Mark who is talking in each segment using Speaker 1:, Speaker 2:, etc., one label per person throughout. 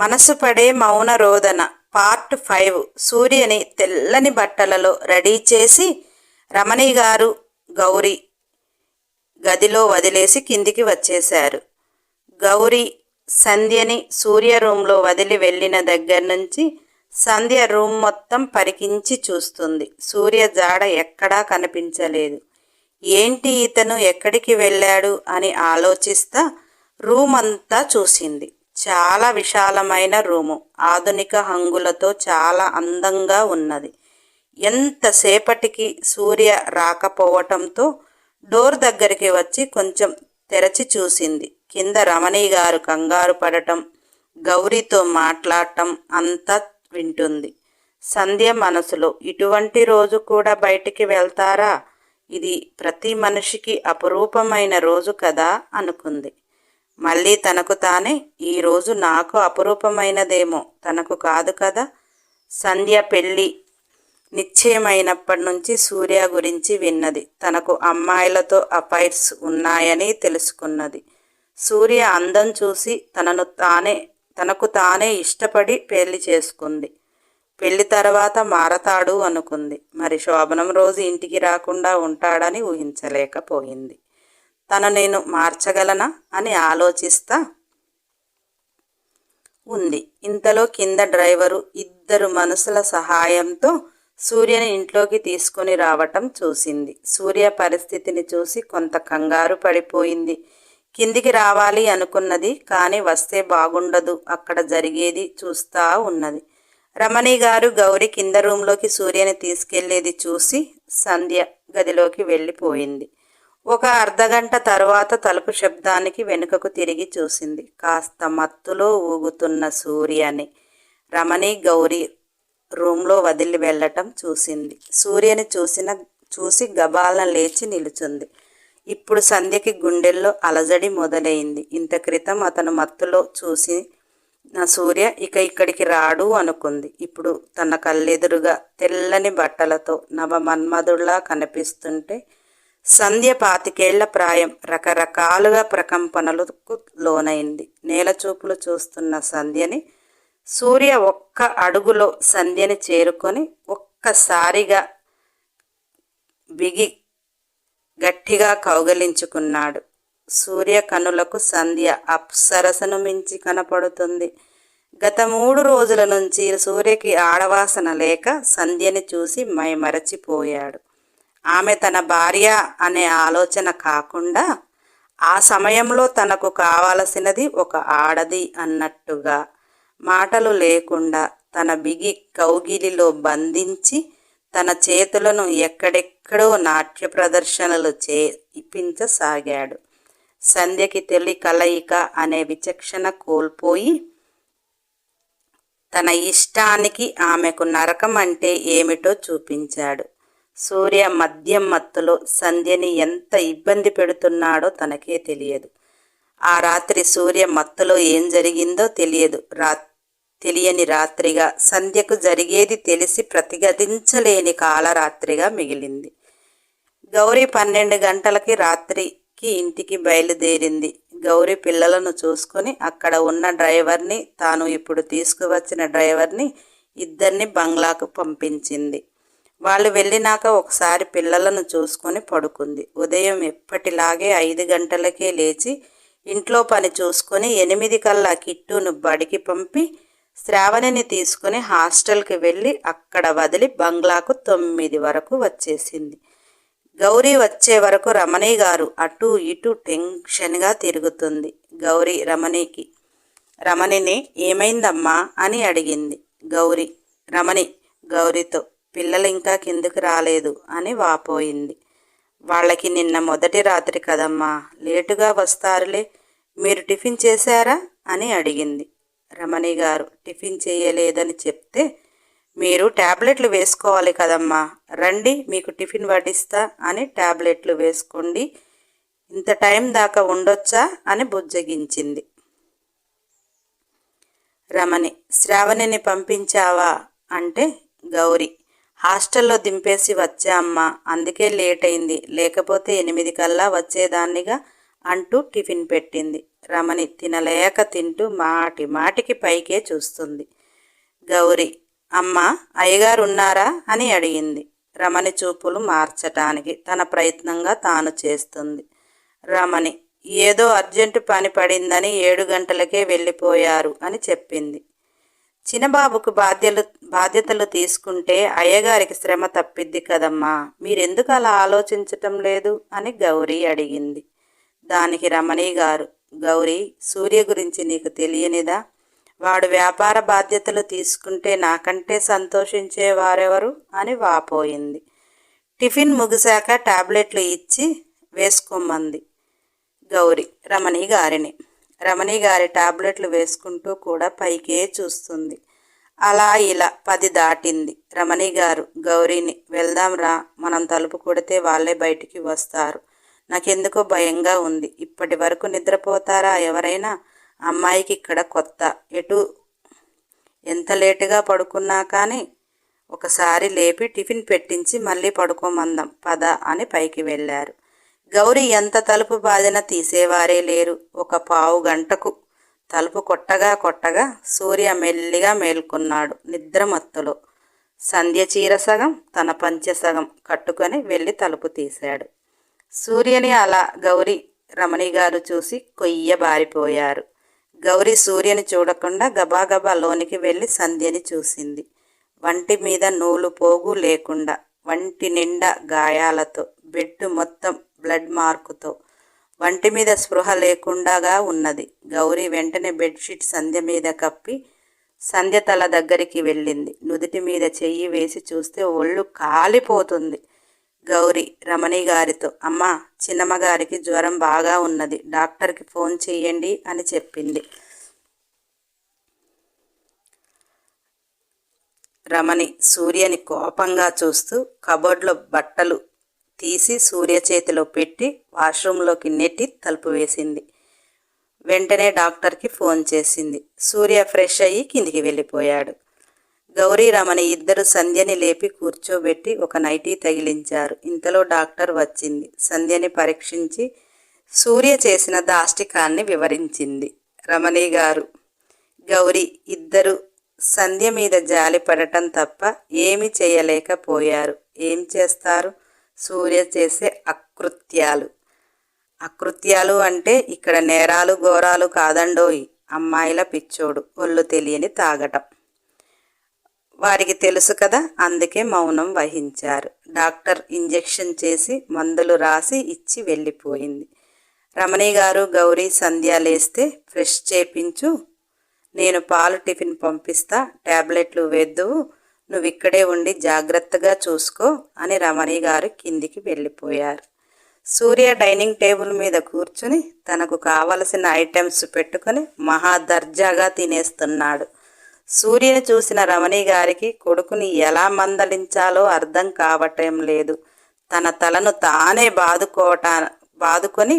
Speaker 1: మనసు పడే మౌన రోదన పార్ట్ 5. సూర్యని తెల్లని బట్టలలో రెడీ చేసి రమణి గారు గౌరీ గదిలో వదిలేసి కిందికి వచ్చేశారు. గౌరీ సంధ్యని సూర్య రూమ్లో వదిలి వెళ్ళిన దగ్గర నుంచి సంధ్య రూమ్ మొత్తం పరికించి చూస్తుంది. సూర్య జాడ ఎక్కడా కనిపించలేదు. ఏంటి ఇతను ఎక్కడికి వెళ్ళాడు అని ఆలోచిస్తా రూమ్ అంతా చూసింది. చాలా విశాలమైన రూము, ఆధునిక హంగులతో చాలా అందంగా ఉన్నది. ఎంతసేపటికి సూర్య రాకపోవటంతో డోర్ దగ్గరికి వచ్చి కొంచెం తెరచి చూసింది. కింద రమణి గారు కంగారు పడటం, గౌరీతో మాట్లాడటం అంతా వింటుంది. సంధ్య మనసులో, ఇటువంటి రోజు కూడా బయటికి వెళ్తారా? ఇది ప్రతి మనిషికి అపురూపమైన రోజు కదా అనుకుంది. మళ్ళీ తనకు తానే, ఈరోజు నాకు అపురూపమైనదేమో, తనకు కాదు కదా. సంధ్య పెళ్ళి నిశ్చయమైనప్పటి నుంచి సూర్య గురించి విన్నది. తనకు అమ్మాయిలతో అఫైర్స్ ఉన్నాయని తెలుసుకున్నది. సూర్య అందం చూసి తనకు తానే ఇష్టపడి పెళ్లి చేసుకుంది. పెళ్లి తర్వాత మారతాడు అనుకుంది. మరి శోభనం రోజు ఇంటికి రాకుండా ఉంటాడని ఊహించలేకపోయింది. నేను మార్చగలనా అని ఆలోచిస్తా ఉంది. ఇంతలో కింద డ్రైవరు ఇద్దరు మనుషుల సహాయంతో సూర్యని ఇంట్లోకి తీసుకొని రావటం చూసింది. సూర్య పరిస్థితిని చూసి కొంత కంగారు పడిపోయింది. కిందికి రావాలి అనుకున్నది, కానీ వస్తే బాగుండదు, అక్కడ జరిగేది చూస్తా ఉన్నది. రమణి గారు గౌరీ కింద రూంలోకి సూర్యని తీసుకెళ్లేది చూసి సంధ్య గదిలోకి వెళ్ళిపోయింది. ఒక అర్ధగంట తర్వాత తలుపు శబ్దానికి వెనుకకు తిరిగి చూసింది. కాస్త మత్తులో ఊగుతున్న సూర్యని రమణి గౌరీ రూంలో వదిలి వెళ్ళటం చూసింది. సూర్యని చూసి గబాలన లేచి నిలుచుంది. ఇప్పుడు సంధ్యకి గుండెల్లో అలజడి మొదలైంది. ఇంత క్రితం అతను మత్తులో చూసి సూర్య ఇక ఇక్కడికి రాడు అనుకుంది. ఇప్పుడు తన కళ్ళెదురుగా తెల్లని బట్టలతో నవమన్మధుల్లా కనిపిస్తుంటే సంధ్య 25 ఏళ్ల ప్రాయం రకరకాలుగా ప్రకంపనలకు లోనైంది. నేలచూపులు చూస్తున్న సంధ్యని సూర్య ఒక్క అడుగులో సంధ్యని చేరుకొని ఒక్కసారిగా బిగి గట్టిగా కౌగలించుకున్నాడు. సూర్య కనులకు సంధ్య అప్సరసను మించి కనపడుతుంది. గత 3 రోజుల నుంచి సూర్యకి ఆడవాసన లేక సంధ్యని చూసి మైమరచిపోయాడు. ఆమె తన భార్య అనే ఆలోచన కాకుండా ఆ సమయంలో తనకు కావలసినది ఒక ఆడది అన్నట్టుగా మాటలు లేకుండా తన బిగి కౌగిలిలో బంధించి తన చేతులను ఎక్కడెక్కడో నాట్య ప్రదర్శనలు చేయించసాగాడు. సంధ్యకి తొలి కలయిక అనే విచక్షణ కోల్పోయి తన ఇష్టానికి ఆమెకు నరకం అంటే ఏమిటో చూపించాడు. సూర్య మద్యం మత్తులో సంధ్యని ఎంత ఇబ్బంది పెడుతున్నాడో తనకే తెలియదు. ఆ రాత్రి సూర్య మత్తులో ఏం జరిగిందో తెలియని రాత్రిగా, సంధ్యకు జరిగేది తెలిసి ప్రతిఘటించలేని కాలరాత్రిగా మిగిలింది. గౌరీ 12 గంటలకి రాత్రికి ఇంటికి బయలుదేరింది. గౌరీ పిల్లలను చూసుకొని అక్కడ ఉన్న డ్రైవర్ని, తాను ఇప్పుడు తీసుకువచ్చిన డ్రైవర్ని ఇద్దరిని బంగ్లాకు పంపించింది. వాళ్ళు వెళ్ళినాక ఒకసారి పిల్లలను చూసుకొని పడుకుంది. ఉదయం ఎప్పటిలాగే 5 గంటలకే లేచి ఇంట్లో పని చూసుకొని 8 కల్లా కిట్టును బడికి పంపి శ్రావణిని తీసుకుని హాస్టల్కి వెళ్ళి అక్కడ వదిలి బంగ్లాకు 9 వరకు వచ్చేసింది. గౌరీ వచ్చే వరకు రమణి గారు అటూ ఇటూ టెన్షన్గా తిరుగుతుంది. గౌరీ రమణిని ఏమైందమ్మా అని అడిగింది. రమణి గౌరీతో, పిల్లలు ఇంకా కిందకు రాలేదు అని వాపోయింది. వాళ్ళకి నిన్న మొదటి రాత్రి కదమ్మా, లేటుగా వస్తారులే, మీరు టిఫిన్ చేశారా అని అడిగింది. రమణి గారు టిఫిన్ చేయలేదని చెప్తే, మీరు ట్యాబ్లెట్లు వేసుకోవాలి కదమ్మా, రండి మీకు టిఫిన్ వడ్డిస్తా అని ట్యాబ్లెట్లు వేసుకోండి, ఇంత టైం దాకా ఉండొచ్చా అని బుజ్జగించింది. రమణి శ్రావణిని పంపించావా అంటే, గౌరీ హాస్టల్లో దింపేసి వచ్చా అమ్మా, అందుకే లేట్ అయింది, లేకపోతే 8 కల్లా వచ్చేదాన్నిగా అంటూ టిఫిన్ పెట్టింది. రమణి తినలేక తింటూ మాటి మాటికి పైకే చూస్తుంది. గౌరీ, అమ్మా, అయ్యగారు ఉన్నారా అని అడిగింది. రమణి చూపులు మార్చటానికి తన ప్రయత్నంగా తాను చేస్తుంది. రమణి, ఏదో అర్జెంటు పని పడిందని 7 గంటలకే వెళ్ళిపోయారు అని చెప్పింది. చిన్నబాబుకు బాధ్యతలు తీసుకుంటే అయ్యగారికి శ్రమ తప్పిద్ది కదమ్మా, మీరెందుకు అలా ఆలోచించటం లేదు అని గౌరీ అడిగింది. దానికి రమణి గారు, గౌరీ, సూర్య గురించి నీకు తెలియనిదా? వాడు వ్యాపార బాధ్యతలు తీసుకుంటే నాకంటే సంతోషించేవారెవరు అని వాపోయింది. టిఫిన్ ముగిశాక టాబ్లెట్లు ఇచ్చి వేసుకోమంది గౌరీ రమణి గారిని. రమణి గారి టాబ్లెట్లు వేసుకుంటూ కూడా పైకే చూస్తుంది. అలా ఇలా 10 దాటింది. రమణి గారు గౌరీని, వెళ్దాం రా, మనం తలుపు కొడితే వాళ్ళే బయటికి వస్తారు. నాకెందుకో భయంగా ఉంది. ఇప్పటి వరకు నిద్రపోతారా ఎవరైనా? అమ్మాయికి ఇక్కడ కొత్త. ఎంత లేటుగా పడుకున్నా కానీ ఒకసారి లేపి టిఫిన్ పెట్టించి మళ్ళీ పడుకోమందాం పద అని పైకి వెళ్ళారు. గౌరీ ఎంత తలుపు బాధిన తీసేవారే లేరు. ఒక పావు గంటకు తలుపు కొట్టగా సూర్య మెల్లిగా మేల్కొన్నాడు నిద్రమత్తులో. సంధ్య చీర సగం, తన పంచె సగం కట్టుకొని వెళ్ళి తలుపు తీశాడు. సూర్యని అలా గౌరీ రమణి గారు చూసి కొయ్యబారిపోయారు. గౌరీ సూర్యని చూడకుండా గబాగబా లోనికి వెళ్ళి సంధ్యని చూసింది. వంటి మీద నూలు పోగు లేకుండా, వంటి నిండా గాయాలతో, బెడ్ మొత్తం బ్లడ్ మార్కుతో, వంటి మీద స్పృహ లేకుండాగా ఉన్నది. గౌరీ వెంటనే బెడ్షీట్ సంధ్య మీద కప్పి సంధ్య తల దగ్గరికి వెళ్ళింది. నుదుటి మీద చెయ్యి వేసి చూస్తే ఒళ్ళు కాలిపోతుంది. గౌరీ రమణి గారితో, అమ్మా, చిన్నమ్మగారికి జ్వరం బాగా ఉన్నది, డాక్టర్కి ఫోన్ చెయ్యండి అని చెప్పింది. రమణి సూర్యని కోపంగా చూస్తూ కబోర్డ్లో బట్టలు తీసి సూర్య చేతిలో పెట్టి వాష్రూంలోకి నెట్టి తలుపు వేసింది. వెంటనే డాక్టర్కి ఫోన్ చేసింది. సూర్య ఫ్రెష్ అయ్యి కిందికి వెళ్ళిపోయాడు. గౌరీ రమణి ఇద్దరు సంధ్యని లేపి కూర్చోబెట్టి ఒక నైటీ తగిలించారు. ఇంతలో డాక్టర్ వచ్చింది. సంధ్యని పరీక్షించి సూర్య చేసిన దాష్టికాన్ని వివరించింది. రమణి గారు గౌరీ ఇద్దరు సంధ్య మీద జాలి పడటం తప్ప ఏమి చేయలేకపోయారు. ఏం చేస్తారు? సూర్య చేసే అకృత్యాలు అంటే ఇక్కడ నేరాలు ఘోరాలు కాదండోయ్, అమ్మాయిల పిచ్చోడు, ఒళ్ళు తెలియని తాగటం. వారికి తెలుసు కదా, అందుకే మౌనం వహించారు. డాక్టర్ ఇంజెక్షన్ చేసి మందులు రాసి ఇచ్చి వెళ్ళిపోయింది. రమణి గారు గౌరీ సంధ్య లేస్తే ఫ్రెష్ చేపించు, నేను పాలు టిఫిన్ పంపిస్తా, టాబ్లెట్లు వేద్దువు, నువ్వు ఇక్కడే ఉండి జాగ్రత్తగా చూసుకో అని రమణి గారు కిందికి వెళ్ళిపోయారు. సూర్య డైనింగ్ టేబుల్ మీద కూర్చుని తనకు కావలసిన ఐటమ్స్ పెట్టుకుని మహాదర్జాగా తినేస్తున్నాడు. సూర్యని చూసిన రమణి గారికి కొడుకుని ఎలా మందలించాలో అర్థం కావటం లేదు. తన తలను తానే బాదుకొని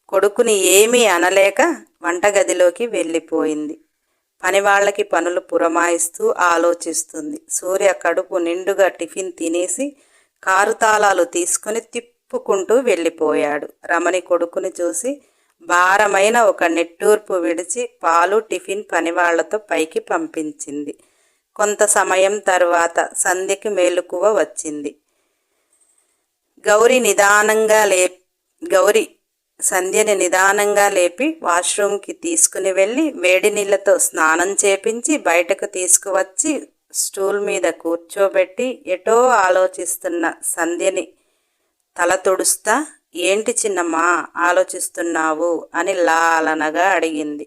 Speaker 1: కొడుకుని ఏమీ అనలేక వంటగదిలోకి వెళ్ళిపోయింది. పనివాళ్లకి పనులు పురమాయిస్తూ ఆలోచిస్తుంది. సూర్య కడుపు నిండుగా టిఫిన్ తినేసి కారు తాళాలు తీసుకుని తిప్పుకుంటూ వెళ్ళిపోయాడు. రమణి కొడుకుని చూసి భారమైన ఒక నిట్టూర్పు విడిచి పాలు టిఫిన్ పనివాళ్లతో పైకి పంపించింది. కొంత సమయం తరువాత సంధ్యకి మేలుకువ వచ్చింది. గౌరీ సంధ్యని నిదానంగా లేపి వాష్రూమ్కి తీసుకుని వెళ్ళి వేడి నీళ్లతో స్నానం చేపించి బయటకు తీసుకువచ్చి స్టూల్ మీద కూర్చోబెట్టి ఎటో ఆలోచిస్తున్న సంధ్యని తల తుడుస్తా, ఏంటి చిన్నమ్మా ఆలోచిస్తున్నావు అని లాలనగా అడిగింది.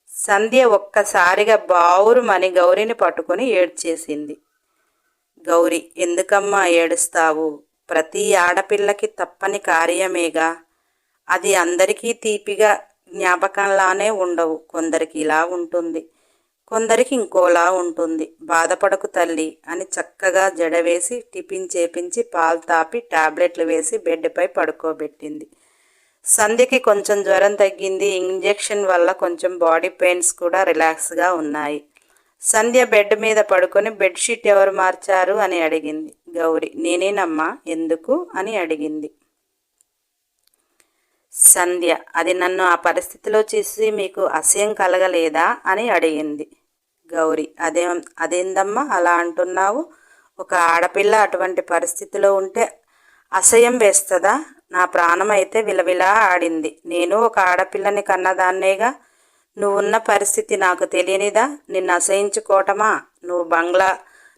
Speaker 1: సంధ్య ఒక్కసారిగా బావురుమని గౌరీని పట్టుకుని ఏడ్చేసింది. గౌరీ, ఎందుకమ్మా ఏడుస్తావు? ప్రతి ఆడపిల్లకి తప్పని కార్యమేగా. అది అందరికీ తీపిగా జ్ఞాపకంలానే ఉండవు. కొందరికి ఇలా ఉంటుంది, కొందరికి ఇంకోలా ఉంటుంది. బాధపడకు తల్లి అని చక్కగా జడవేసి టిఫిన్ చేపించి పాలు తాపి టాబ్లెట్లు వేసి బెడ్పై పడుకోబెట్టింది. సంధ్యకి కొంచెం జ్వరం తగ్గింది. ఇంజెక్షన్ వల్ల కొంచెం బాడీ పెయిన్స్ కూడా రిలాక్స్గా ఉన్నాయి. సంధ్య బెడ్ మీద పడుకొని బెడ్షీట్ ఎవరు మార్చారు అని అడిగింది. గౌరీ, నేనేనమ్మా, ఎందుకు అని అడిగింది. సంధ్య, అది నన్ను ఆ పరిస్థితిలో చూసి మీకు అసహ్యం కలగలేదా అని అడిగింది. గౌరీ, అదేందమ్మా అలా అంటున్నావు? ఒక ఆడపిల్ల అటువంటి పరిస్థితిలో ఉంటే అసహ్యం వేస్తుందా? నా ప్రాణం అయితే విలవిలా ఆడింది. నేను ఒక ఆడపిల్లని కన్నదాన్నేగా. నువ్వున్న పరిస్థితి నాకు తెలియనిదా? నిన్ను అసహించుకోవటమా?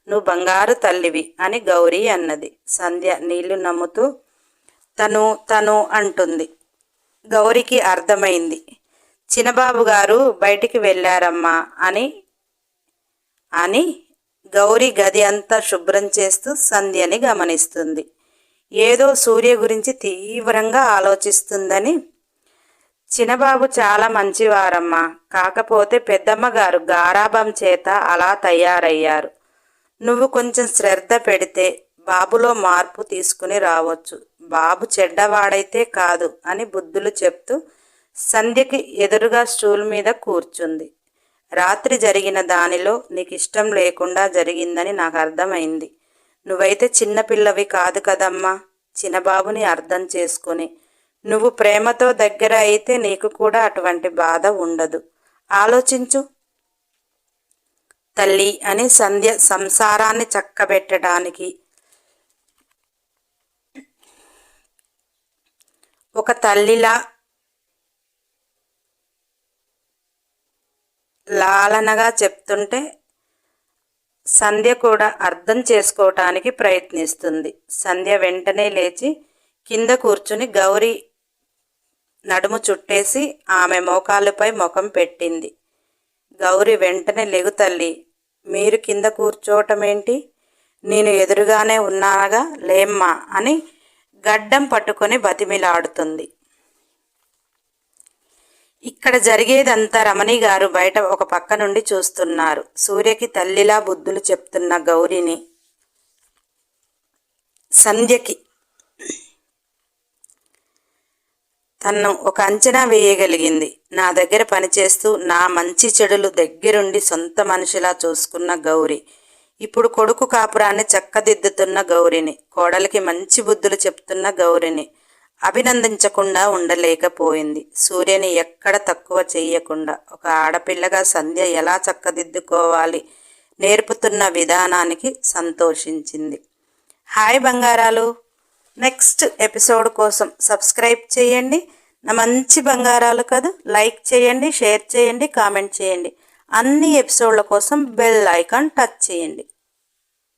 Speaker 1: నువ్వు బంగారు తల్లివి అని గౌరీ అన్నది. సంధ్య నీళ్లు నమ్ముతూ తను అంటుంది. గౌరికి అర్థమైంది. చిన్నబాబు గారు బయటికి వెళ్ళారమ్మా అని గౌరీ గది అంతా శుభ్రం చేస్తూ సంధ్యని గమనిస్తుంది. ఏదో సూర్య గురించి తీవ్రంగా ఆలోచిస్తుందని. చిన్నబాబు చాలా మంచివారమ్మా, కాకపోతే పెద్దమ్మగారు గారాబం చేత అలా తయారయ్యారు. నువ్వు కొంచెం శ్రద్ధ పెడితే బాబులో మార్పు తీసుకుని రావచ్చు. బాబు చెడ్డవాడైతే కాదు అని బుద్ధులు చెప్తూ సంధ్యకి ఎదురుగా స్టూల్ మీద కూర్చుంది. రాత్రి జరిగిన దానిలో నీకు ఇష్టం లేకుండా జరిగిందని నాకు అర్థమైంది. నువ్వైతే చిన్నపిల్లవి కాదు కదమ్మా. చిన్నబాబుని అర్థం చేసుకుని నువ్వు ప్రేమతో దగ్గర అయితే నీకు కూడా అటువంటి బాధ ఉండదు. ఆలోచించు తల్లి అని సంధ్య సంసారాన్ని చక్కబెట్టడానికి ఒక తల్లిలా లాలనగా చెప్తుంటే సంధ్య కూడా అర్థం చేసుకోవటానికి ప్రయత్నిస్తుంది. సంధ్య వెంటనే లేచి కింద కూర్చుని గౌరీ నడుము చుట్టేసి ఆమె మోకాళ్ళపై ముఖం పెట్టింది. గౌరీ వెంటనే లెగు తల్లి, మీరు కింద కూర్చోవటమేంటి? నేను ఎదురుగానే ఉన్నాగా, లేమ్మా అని గడ్డం పట్టుకొని బతిమిలాడుతుంది. ఇక్కడ జరిగేదంతా రమణి గారు బయట ఒక పక్క నుండి చూస్తున్నారు. సూర్యకి తల్లిలా బుద్ధులు చెప్తున్న గౌరీని సంధ్యకి తను ఒక అంచనా వేయగలిగింది. నా దగ్గర పనిచేస్తూ నా మంచి చెడులు దగ్గరుండి సొంత మనిషిలా చూసుకున్న గౌరీ ఇప్పుడు కొడుకు కాపురాన్ని చక్కదిద్దుతున్న గౌరీని, కోడలికి మంచి బుద్ధులు చెప్తున్న గౌరీని అభినందించకుండా ఉండలేకపోయింది. సూర్యని ఎక్కడ తక్కువ చెయ్యకుండా ఒక ఆడపిల్లగా సంధ్య ఎలా చక్కదిద్దుకోవాలి నేర్పుతున్న విధానానికి సంతోషించింది. హాయ్ బంగారాలు, నెక్స్ట్ ఎపిసోడ్ కోసం సబ్స్క్రైబ్ చేయండి. నా మంచి బంగారాలు కదా, లైక్ చేయండి, షేర్ చేయండి, కామెంట్ చేయండి. అన్ని ఎపిసోడ్ల కోసం బెల్ ఐకాన్ టచ్ చేయండి.